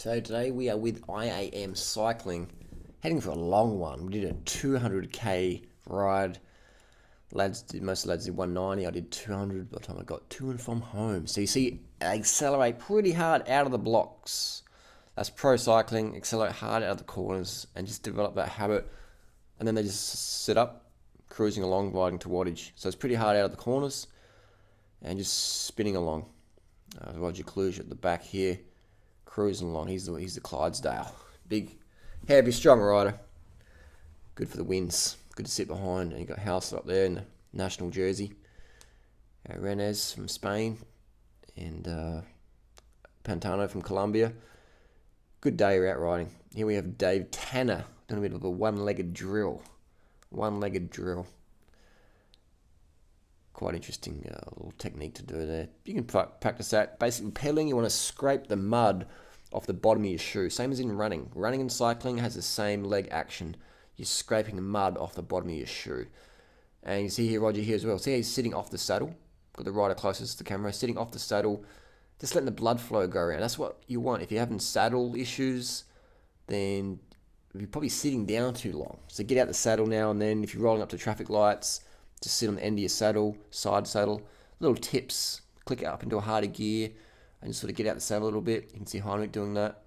So today we are with IAM cycling, heading for a long one. We did a 200k ride. Most lads did 190. I did 200 by the time I got to and from home. So you see, I accelerate pretty hard out of the blocks. That's pro cycling. Accelerate hard out of the corners and just develop that habit. And then they just sit up, cruising along, riding to wattage. So it's pretty hard out of the corners and just spinning along. Roger Kluge at the back here, cruising along. He's the Clydesdale. Big, heavy, strong rider. Good for the wins. Good to sit behind. And you got House up there in the national jersey. Rennes from Spain. And Pantano from Colombia. Good day out riding. Here we have Dave Tanner doing a bit of a one-legged drill. One-legged drill. Quite interesting little technique to do there. You can practice that. Basically, pedaling, you want to scrape the mud off the bottom of your shoe. Same as in running. Running and cycling has the same leg action. You're scraping the mud off the bottom of your shoe. And you see here Roger here as well. See how he's sitting off the saddle? Got the rider closest to the camera. Sitting off the saddle. Just letting the blood flow go around. That's what you want. If you're having saddle issues, then you're probably sitting down too long. So get out the saddle now and then. If you're rolling up to traffic lights, just sit on the end of your saddle, side saddle. Little tips. Click it up into a harder gear and just sort of get out the saddle a little bit. You can see Heinrich doing that.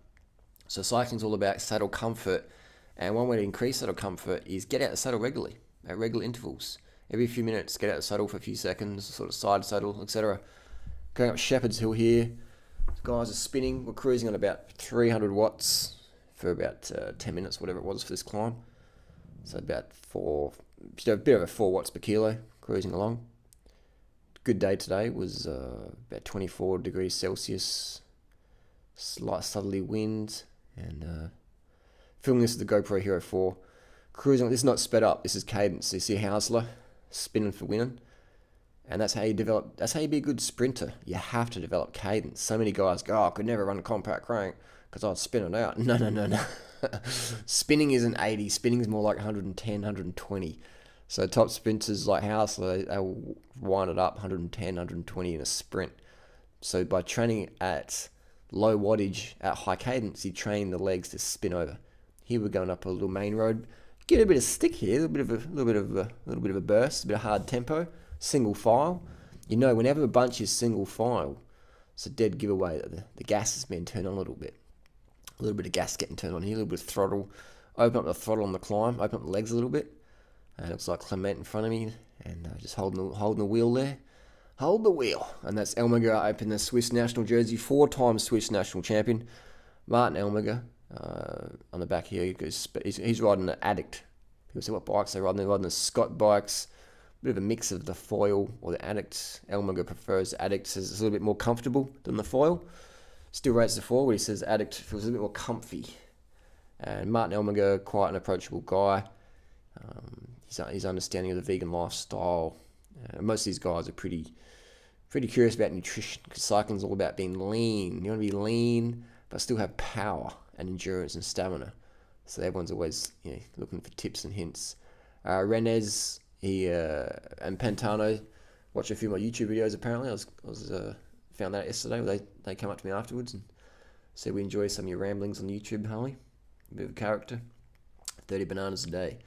So cycling's all about saddle comfort. And one way to increase saddle comfort is get out the saddle regularly, at regular intervals. Every few minutes, get out the saddle for a few seconds, sort of side saddle, etc. Going up Shepherd's Hill here. Guys are spinning. We're cruising on about 300 watts for about 10 minutes, whatever it was for this climb. So about a bit over 4 watts per kilo, cruising along. Good day today was about 24 degrees Celsius, slight southerly wind, and filming this with the GoPro Hero 4. Cruising, this is not sped up, this is cadence. So you see Hausler spinning for winning. And that's how you develop, that's how you be a good sprinter. You have to develop cadence. So many guys go, I could never run a compact crank because I'd spin it out. No. Spinning isn't 80, spinning is more like 110, 120. So top sprinters like Hausler, they'll wind it up 110, 120 in a sprint. So by training at low wattage, at high cadence, you train the legs to spin over. Here we're going up a little main road. Get a bit of stick here, a little bit of a burst, a bit of hard tempo, single file. You know, whenever a bunch is single file, it's a dead giveaway that the gas has been turned on a little bit. A little bit of gas getting turned on here, a little bit of throttle. Open up the throttle on the climb, open up the legs a little bit. And it looks like Clement in front of me, and just holding the wheel there. Hold the wheel. And that's Elmiger up in the Swiss national jersey, 4-time Swiss national champion. Martin Elmiger on the back here, he's riding an Addict. People say what bikes they're riding. They're riding the Scott bikes. Bit of a mix of the foil or the Addict. Elmiger prefers Addict, says it's a little bit more comfortable than the foil. Still rates the foil, but he says Addict feels a little bit more comfy. And Martin Elmiger, quite an approachable guy. His understanding of the vegan lifestyle. Most of these guys are pretty curious about nutrition, because cycling's all about being lean. You want to be lean, but still have power and endurance and stamina. So everyone's always looking for tips and hints. Rennes, and Pantano, watched a few of my YouTube videos. Apparently, I was found that out yesterday. Where they come up to me afterwards and said we enjoy some of your ramblings on YouTube, Harley. A bit of a character. 30 bananas a day.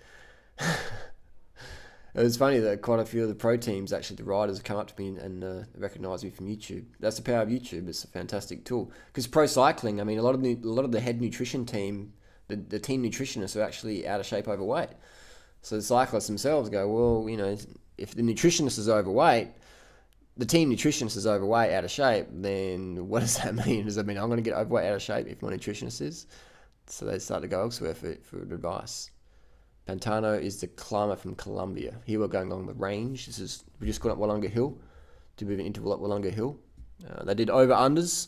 It was funny that quite a few of the pro teams, actually the riders, have come up to me and recognise me from YouTube. That's the power of YouTube. It's a fantastic tool. Because pro cycling, I mean, a lot of the head nutrition team, the team nutritionists are actually out of shape, overweight. So the cyclists themselves go, well, if the nutritionist is overweight, the team nutritionist is overweight, out of shape, then what does that mean? Does that mean I'm going to get overweight, out of shape if my nutritionist is? So they start to go elsewhere for advice. Pantano is the climber from Colombia. Here we're going along the range. We just got up Wollonga Hill to move an interval up Wollonga Hill. They did over-unders.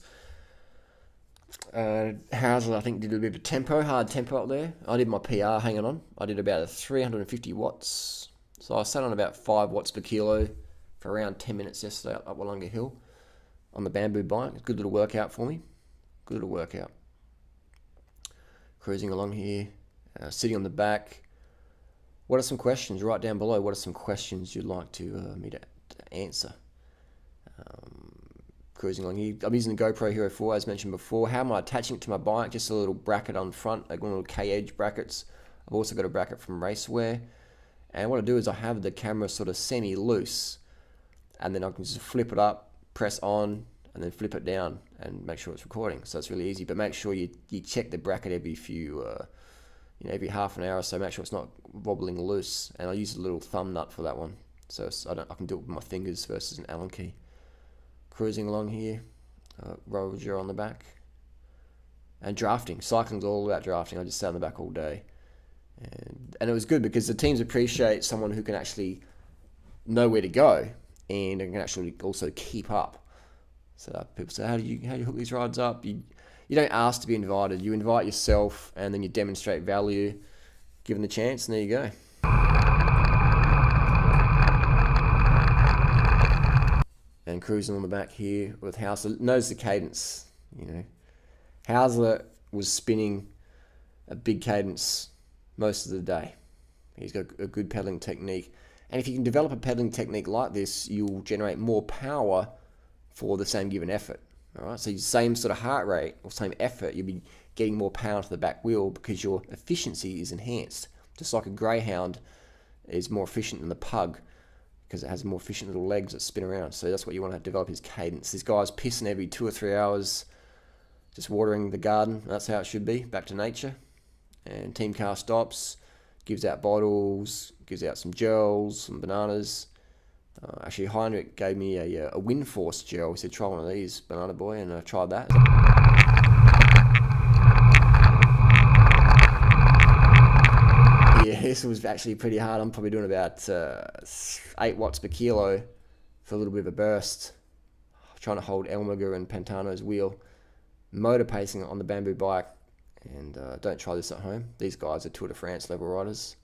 Hauser, I think, did a bit of tempo, hard tempo up there. I did my PR hanging on. I did about 350 watts. So I sat on about 5 watts per kilo for around 10 minutes yesterday up Wollonga Hill on the bamboo bike. It's a good little workout for me. Good little workout. Cruising along here, sitting on the back. What are some questions? Write down below. What are some questions you'd like me to answer? cruising along here. I'm using the GoPro Hero 4 as mentioned before. How am I attaching it to my bike? Just a little bracket on front, like one little K-edge brackets. I've also got a bracket from Racewear. And what I do is I have the camera sort of semi-loose, and then I can just flip it up, press on, and then flip it down and make sure it's recording. So it's really easy, but make sure you check the bracket every few, every half an hour or so. Make sure it's not wobbling loose. And I use a little thumb nut for that one, so I can do it with my fingers versus an Allen key. Cruising along here, Roger on the back, and drafting. Cycling's all about drafting. I just sat on the back all day, and it was good because the teams appreciate someone who can actually know where to go and can actually also keep up. So people say, how do you hook these rides up? You don't ask to be invited. You invite yourself, and then you demonstrate value, given the chance, and there you go. And cruising on the back here with Hausler. Notice the cadence. Hausler was spinning a big cadence most of the day. He's got a good pedaling technique. And if you can develop a pedaling technique like this, you'll generate more power for the same given effort. All right, so the same sort of heart rate or same effort, you'll be getting more power to the back wheel because your efficiency is enhanced. Just like a greyhound is more efficient than the pug because it has more efficient little legs that spin around. So that's what you want to develop, is cadence. This guy's pissing every 2 or 3 hours, just watering the garden. That's how it should be, back to nature. And team car stops, gives out bottles, gives out some gels, some bananas. Actually, Heinrich gave me a Wind Force gel. He said, try one of these, Banana Boy, and I tried that. Yeah, this was actually pretty hard. I'm probably doing about 8 watts per kilo for a little bit of a burst. Trying to hold Elmiger and Pantano's wheel. Motor pacing on the bamboo bike. And don't try this at home. These guys are Tour de France level riders.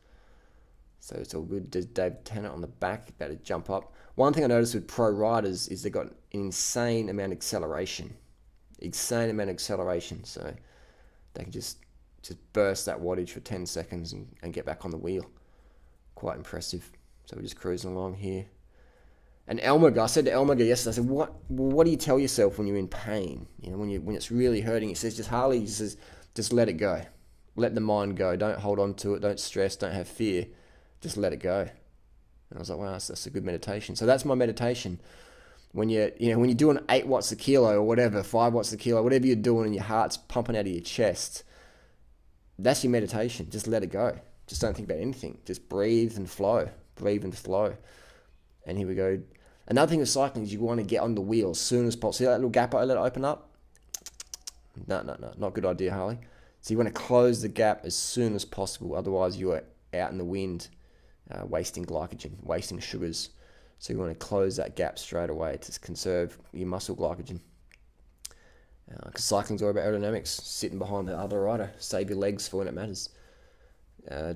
So it's all good. There's Dave Tennant on the back, about to jump up. One thing I noticed with pro riders is they've got an insane amount of acceleration. So they can just burst that wattage for 10 seconds and get back on the wheel. Quite impressive. So we're just cruising along here. And Elmiger, I said to Elmiger yesterday, I said, what do you tell yourself when you're in pain? When it's really hurting. He says, Harley, he says, just let it go. Let the mind go. Don't hold on to it. Don't stress. Don't have fear. Just let it go. And I was like, wow, that's a good meditation. So that's my meditation. When you're doing 8 watts a kilo or whatever, 5 watts a kilo, whatever you're doing and your heart's pumping out of your chest, that's your meditation. Just let it go. Just don't think about anything. Just breathe and flow. Breathe and flow. And here we go. Another thing with cycling is you want to get on the wheel as soon as possible. See that little gap I let it open up? No, not a good idea, Harley. So you want to close the gap as soon as possible. Otherwise, you are out in the wind, wasting glycogen, wasting sugars. So you want to close that gap straight away to conserve your muscle glycogen. Because cycling's all about aerodynamics, sitting behind the other rider. Save your legs for when it matters.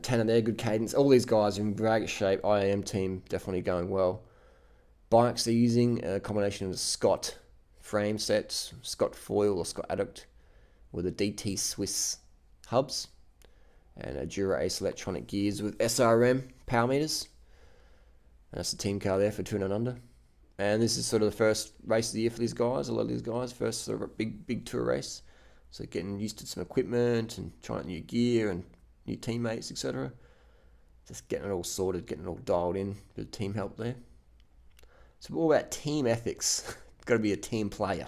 Tanner there, good cadence. All these guys are in great shape. IAM team definitely going well. Bikes they're using a combination of the Scott frame sets, Scott foil or Scott adduct, with the DT Swiss hubs, and a Dura Ace electronic gears with SRM power meters. And that's the team car there for 2 and under. And this is sort of the first race of the year for these guys. A lot of these guys, first sort of big tour race. So getting used to some equipment and trying new gear and new teammates, etc. Just getting it all sorted, getting it all dialed in. Bit of team help there. So all about team ethics. Got to be a team player.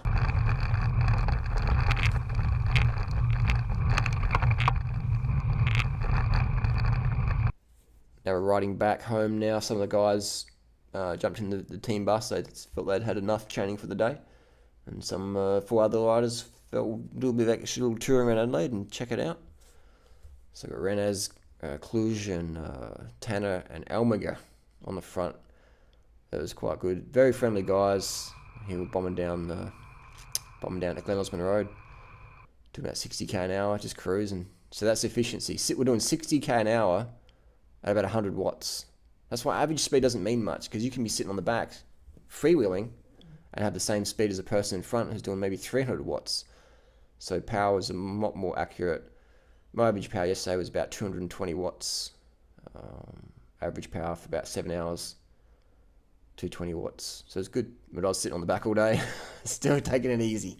Now we're riding back home now. Some of the guys jumped in the team bus. They felt they'd had enough training for the day. And some 4 other riders felt a little bit of extra little touring around Adelaide and check it out. So we've got Renaz, Cluj and Tanner and Elmiger on the front. That was quite good. Very friendly guys. He was bombing down to Glen Osmond Road. Doing about 60k an hour, just cruising. So that's efficiency. We're doing 60k an hour at about 100 watts. That's why average speed doesn't mean much, because you can be sitting on the back, freewheeling, and have the same speed as a person in front who's doing maybe 300 watts. So power is a lot more accurate. My average power yesterday was about 220 watts. Average power for about 7 hours. 220 watts. So it's good. But I was sitting on the back all day, still taking it easy.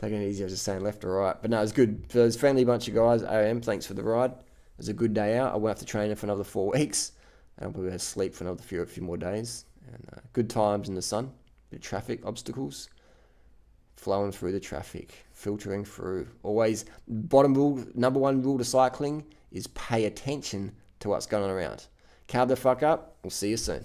I was just saying left or right. But no, it was good. So it was a friendly bunch of guys. IAM, thanks for the ride. It was a good day out. I won't have to train for another 4 weeks. And I'll probably have to sleep for another few more days. And good times in the sun. Bit of traffic obstacles. Flowing through the traffic. Filtering through. Always, bottom rule, number one rule to cycling is pay attention to what's going on around. Carb the fuck up. We'll see you soon.